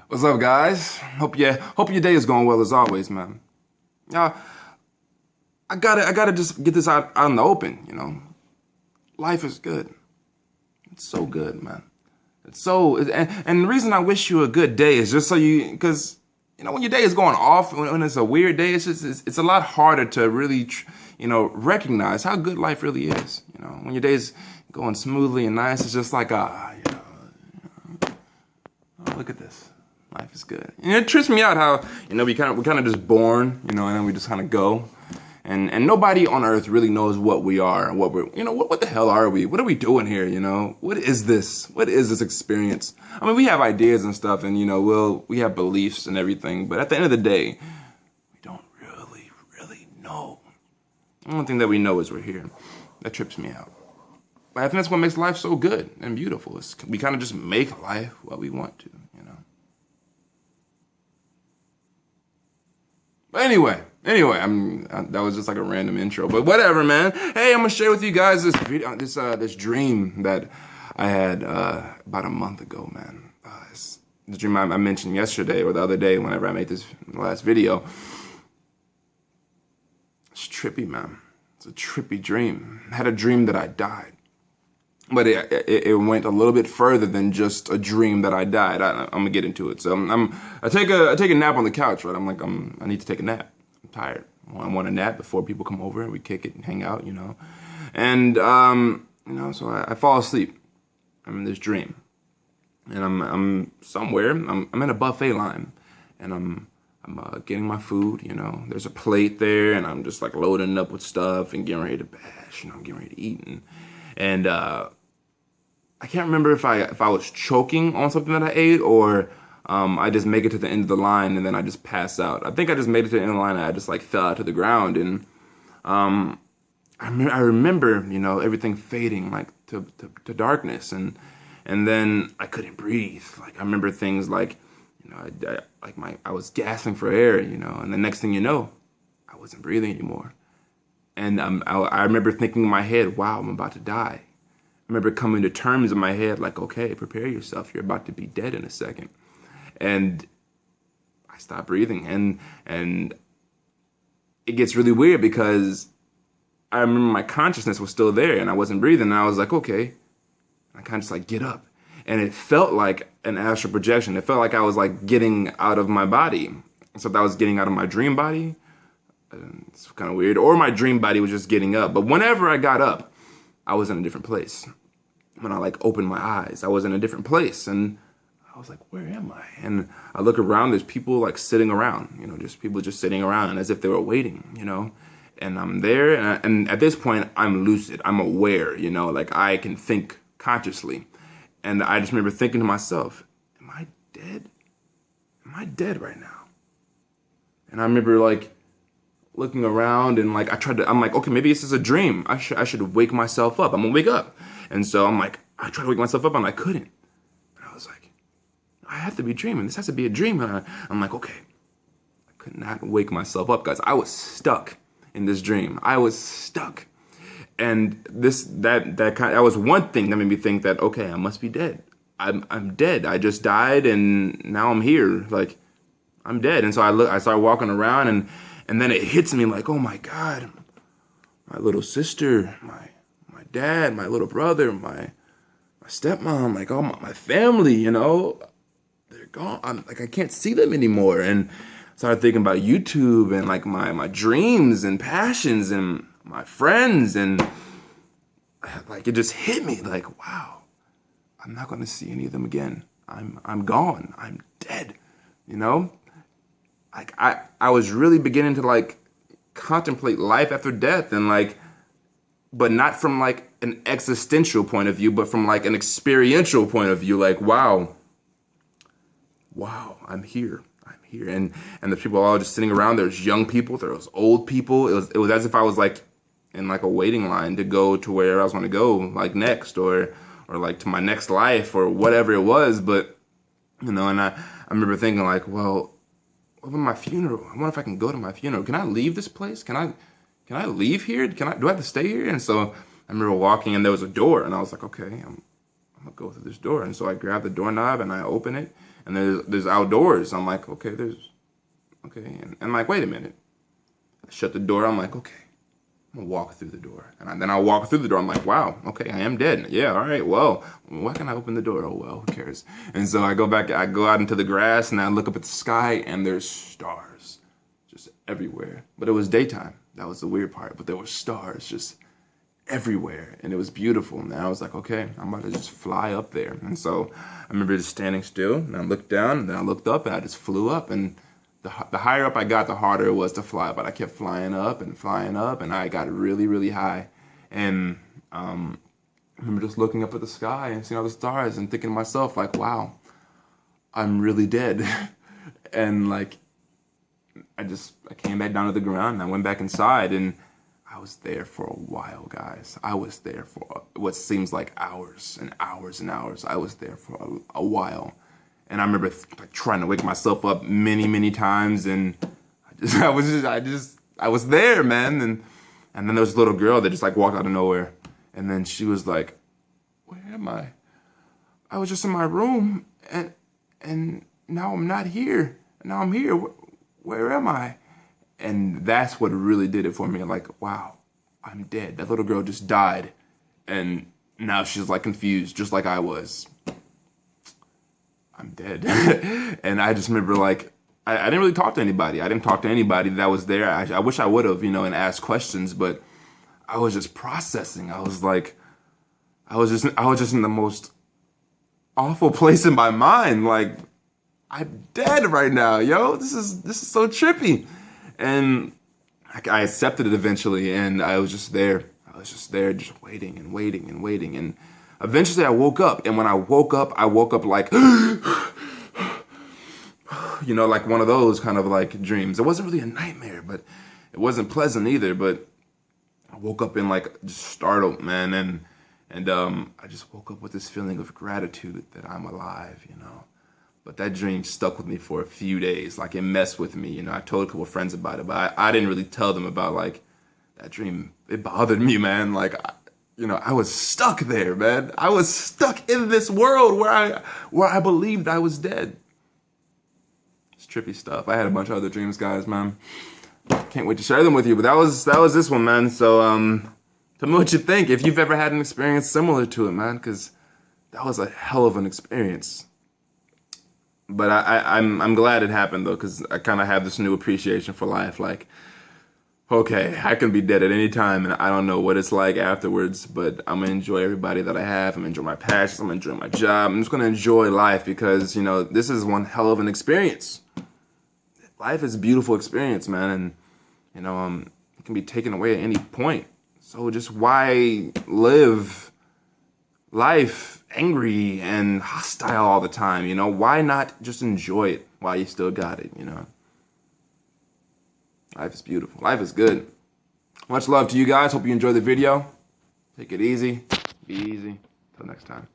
What's up, guys? Hope your day is going well as always, man. Uh, I gotta just get this out in the open, you know. Life is good. It's so good, man. And the reason I wish you a good day is just because you know when your day is going off, when it's a weird day, it's a lot harder to really, recognize how good life really is. You know, when your day's going smoothly and nice, it's just like oh, look at this. Life is good. And it trips me out how, we're kind of just born, and then we just kind of go. And nobody on earth really knows what we are, what we're, what the hell are we? What are we doing here, What is this? What is this experience? I mean, we have ideas and stuff and, we have beliefs and everything, but at the end of the day, we don't really know. The only thing that we know is we're here. That trips me out. But I think that's what makes life so good and beautiful. We kind of just make life what we want to, But anyway, that was just like a random intro, but whatever, man. Hey, I'm gonna share with you guys this video, this dream that I had about a month ago, man. It's the dream I mentioned yesterday or the other day whenever I made this last video. It's trippy, man. It's a trippy dream. I had a dream that I died. But it went a little bit further than just a dream that I died. I'm gonna get into it. So I take a nap on the couch, right? I need to take a nap. I'm tired. I want a nap before people come over and we kick it and hang out, And so I fall asleep. I'm in this dream, and I'm somewhere. I'm in a buffet line, and I'm getting my food. There's a plate there, and I'm just like loading up with stuff and getting ready to bash. I'm getting ready to eat and I can't remember if I was choking on something that I ate or I just make it to the end of the line and then I just pass out. I think I just made it to the end of the line and I just like fell out to the ground and I remember everything fading like to darkness and then I couldn't breathe. Like I remember things like I was gasping for air, and the next thing you know, I wasn't breathing anymore. And I remember thinking in my head, wow, I'm about to die. I remember coming to terms in my head like, okay, prepare yourself. You're about to be dead in a second. And I stopped breathing. And it gets really weird because I remember my consciousness was still there and I wasn't breathing. And I was like, okay. I kind of just like get up. And it felt like an astral projection. It felt like I was like getting out of my body. Except I was getting out of my dream body. It's kind of weird. Or my dream body was just getting up. But whenever I got up, I was in a different place. When I like opened my eyes, I was in a different place. And I was like, where am I? And I look around, there's people like sitting around, just people just sitting around as if they were waiting, And I'm there. And at this point, I'm lucid. I'm aware, like I can think consciously. And I just remember thinking to myself, am I dead? Am I dead right now? And I remember like looking around and like I'm like, okay, maybe this is a dream. I should wake myself up. I'm gonna wake up. And so I'm like, I tried to wake myself up and I couldn't. And I was like, I have to be dreaming. This has to be a dream. And I'm like, okay. I could not wake myself up, guys. I was stuck in this dream. I was stuck. And that was one thing that made me think that, okay, I must be dead. I'm dead. I just died and now I'm here. Like, I'm dead. And so I started walking around and then it hits me like, oh my God, my little sister, my dad, my little brother, my stepmom, like all my family, they're gone. I can't see them anymore. And started thinking about YouTube and like my dreams and passions and my friends. And like, it just hit me like, wow, I'm not going to see any of them again. I'm gone. I'm dead, Like I was really beginning to like contemplate life after death and like, but not from like an existential point of view, but from like an experiential point of view. Like, wow, I'm here. And the people all just sitting around. There's young people, there was old people. It was as if I was like in like a waiting line to go to where I was going to go like next or like to my next life or whatever it was. But, and I remember thinking like, well, what about my funeral? I wonder if I can go to my funeral. Can I leave this place? Can I leave here? Do I have to stay here? And so I remember walking and there was a door and I was like, okay, I'm gonna go through this door. And so I grab the doorknob and I open it, and there's outdoors. I'm like, okay, and I'm like, wait a minute. I shut the door. I'm like, okay, I'm gonna walk through the door. And then I walk through the door. I'm like, wow, okay, I am dead. Yeah, all right, well, why can't I open the door? Oh, well, who cares? And so I go out into the grass, and I look up at the sky, and there's stars just everywhere. But it was daytime. That was the weird part. But there were stars just everywhere, and it was beautiful. And I was like, okay, I'm about to just fly up there. And so I remember just standing still, and I looked down, and then I looked up, and I just flew up. And the higher up I got, the harder it was to fly. But I kept flying up, and I got really, really high. And I remember just looking up at the sky and seeing all the stars and thinking to myself, like, wow, I'm really dead. And like, I came back down to the ground, and I went back inside, and I was there for a while, guys. I was there for what seems like hours and hours and hours. I was there for a while. And I remember like trying to wake myself up many, many times, and I was there, man. And then there was a little girl that just like walked out of nowhere, and then she was like, "Where am I? I was just in my room, and now I'm not here. Now I'm here. Where am I?" And that's what really did it for me. I'm like, wow, I'm dead. That little girl just died, and now she's like confused, just like I was. I'm dead. And I just remember like, I didn't really talk to anybody. I didn't talk to anybody that was there. I wish I would have, and asked questions, but I was just processing. I was just in the most awful place in my mind. Like, I'm dead right now, yo. This is so trippy. And I accepted it eventually, and I was just there. Just waiting and waiting and waiting. And eventually I woke up, and when I woke up like, like one of those kind of like dreams. It wasn't really a nightmare, but it wasn't pleasant either. But I woke up in like just startled, man, and I just woke up with this feeling of gratitude that I'm alive, But that dream stuck with me for a few days. Like, it messed with me, I told a couple of friends about it, but I didn't really tell them about like that dream. It bothered me, man. Like, I was stuck there, man. I was stuck in this world where I believed I was dead. It's trippy stuff. I had a bunch of other dreams, guys, man. Can't wait to share them with you. But that was this one, man. So tell me what you think. If you've ever had an experience similar to it, man, because that was a hell of an experience. But I'm glad it happened though, because I kind of have this new appreciation for life. Like, okay, I can be dead at any time, and I don't know what it's like afterwards, but I'm gonna enjoy everybody that I have. I'm gonna enjoy my passions. I'm gonna enjoy my job. I'm just gonna enjoy life because, this is one hell of an experience. Life is a beautiful experience, man, and, it can be taken away at any point. So just why live life angry and hostile all the time, Why not just enjoy it while you still got it, Life is beautiful. Life is good. Much love to you guys. Hope you enjoyed the video. Take it easy. Be easy. Till next time.